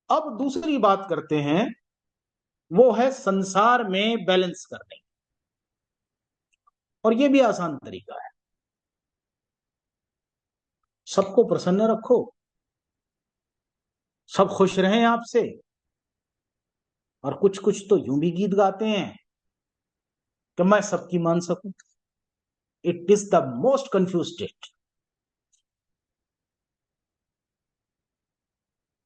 अब दूसरी बात करते हैं, वो है संसार में बैलेंस करने, और ये भी आसान तरीका है। सबको प्रसन्न रखो, सब खुश रहें आपसे, और कुछ कुछ तो यूं भी गीत गाते हैं कि मैं सबकी मान सकूं। It is the most confuse state,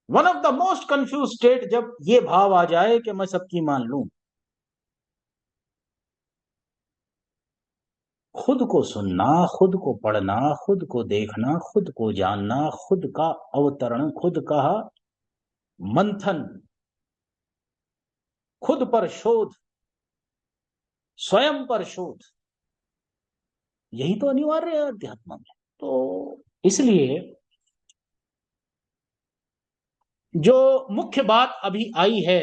one of the most confuse state, जब ये भाव आ जाए कि मैं सबकी मान लूं। खुद को सुनना, खुद को पढ़ना, खुद को देखना, खुद को जानना, खुद का अवतरण, खुद का मंथन, खुद पर शोध, स्वयं पर शोध, यही तो अनिवार्य है अध्यात्म में। तो इसलिए जो मुख्य बात अभी आई है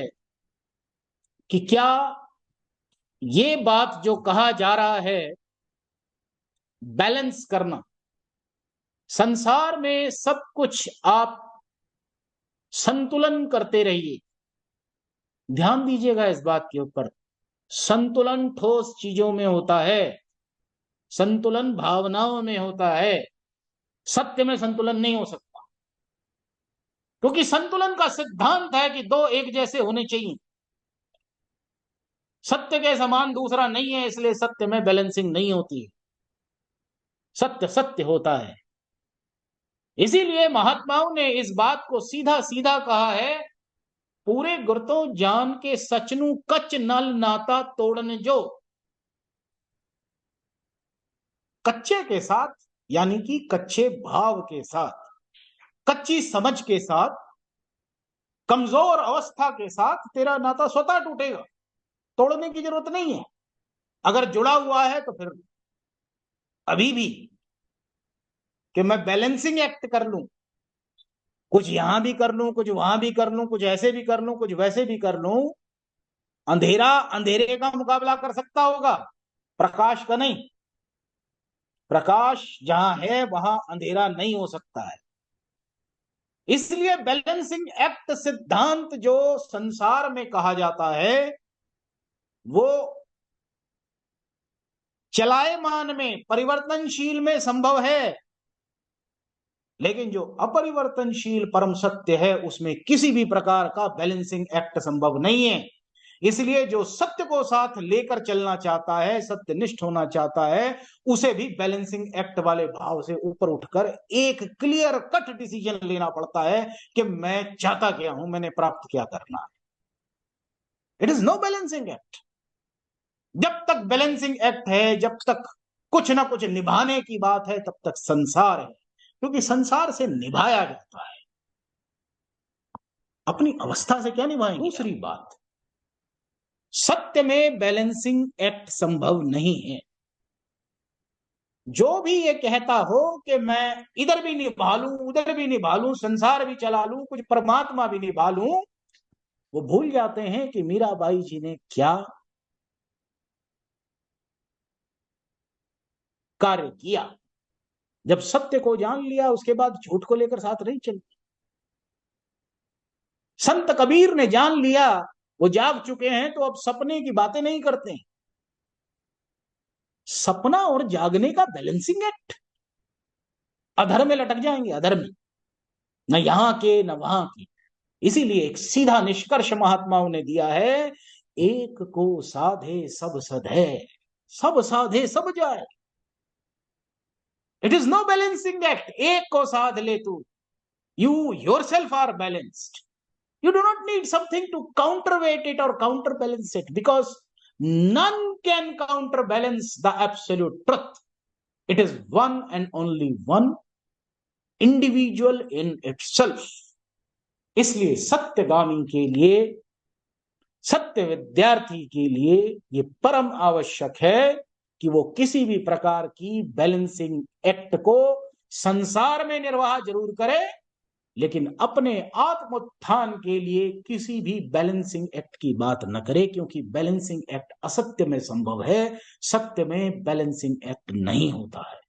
कि क्या ये बात जो कहा जा रहा है बैलेंस करना, संसार में सब कुछ आप संतुलन करते रहिए। ध्यान दीजिएगा इस बात के ऊपर, संतुलन ठोस चीजों में होता है, संतुलन भावनाओं में होता है, सत्य में संतुलन नहीं हो सकता। क्योंकि संतुलन का सिद्धांत है कि दो एक जैसे होने चाहिए, सत्य के समान दूसरा नहीं है, इसलिए सत्य में बैलेंसिंग नहीं होती है, सत्य सत्य होता है। इसीलिए महात्माओं ने इस बात को सीधा सीधा कहा है, पूरे गुरतों जान के सचनू कच नल नाता तोड़न जो। कच्चे के साथ यानी कि कच्चे भाव के साथ, कच्ची समझ के साथ, कमजोर अवस्था के साथ तेरा नाता स्वतः टूटेगा, तोड़ने की जरूरत नहीं है। अगर जुड़ा हुआ है तो फिर अभी भी कि मैं बैलेंसिंग एक्ट कर लूं, कुछ यहां भी कर लूं, कुछ वहां भी कर लूं, कुछ ऐसे भी कर लूं, कुछ वैसे भी कर लूं, अंधेरा अंधेरे का मुकाबला कर सकता होगा, प्रकाश का नहीं। प्रकाश जहां है वहां अंधेरा नहीं हो सकता है। इसलिए बैलेंसिंग एक्ट सिद्धांत जो संसार में कहा जाता है, वो चलायमान में, परिवर्तनशील में संभव है, लेकिन जो अपरिवर्तनशील परम सत्य है उसमें किसी भी प्रकार का बैलेंसिंग एक्ट संभव नहीं है। इसलिए जो सत्य को साथ लेकर चलना चाहता है, सत्यनिष्ठ होना चाहता है, उसे भी बैलेंसिंग एक्ट वाले भाव से ऊपर उठकर एक क्लियर कट डिसीजन लेना पड़ता है कि मैं चाहता क्या हूं, मैंने प्राप्त क्या करना है। It is no balancing act. जब तक बैलेंसिंग एक्ट है, जब तक कुछ ना कुछ निभाने की बात है, तब तक संसार है, क्योंकि संसार से निभाया जाता है। अपनी अवस्था से क्या निभाएंगे? दूसरी बात, सत्य में बैलेंसिंग एक्ट संभव नहीं है। जो भी ये कहता हो कि मैं इधर भी निभा लूं, उधर भी निभा लूं, संसार भी चला लूं, कुछ परमात्मा भी निभा लूं, वो भूल जाते हैं कि मीराबाई जी ने क्या कार्य किया। जब सत्य को जान लिया, उसके बाद झूठ को लेकर साथ नहीं चली। संत कबीर ने जान लिया, वो जाग चुके हैं, तो अब सपने की बातें नहीं करते। सपना और जागने का बैलेंसिंग एक्ट, अधर में लटक जाएंगे, अधर में, न यहां के न वहां के। इसीलिए एक सीधा निष्कर्ष महात्माओं ने दिया है, एक को साधे सब सधे, सब साधे सब जाए। It is no balancing act. एक को साध ले तू, you yourself are balanced. You do not need something to counterweight it or counterbalance it, because none can counterbalance the absolute truth. It is one and only one, individual in itself. इसलिए सत्यगामी के लिए, सत्य विद्यार्थी के लिए ये परम आवश्यक है कि वो किसी भी प्रकार की बैलेंसिंग एक्ट को संसार में निर्वाह जरूर करे, लेकिन अपने आत्मोत्थान के लिए किसी भी बैलेंसिंग एक्ट की बात न करे, क्योंकि बैलेंसिंग एक्ट असत्य में संभव है, सत्य में बैलेंसिंग एक्ट नहीं होता है।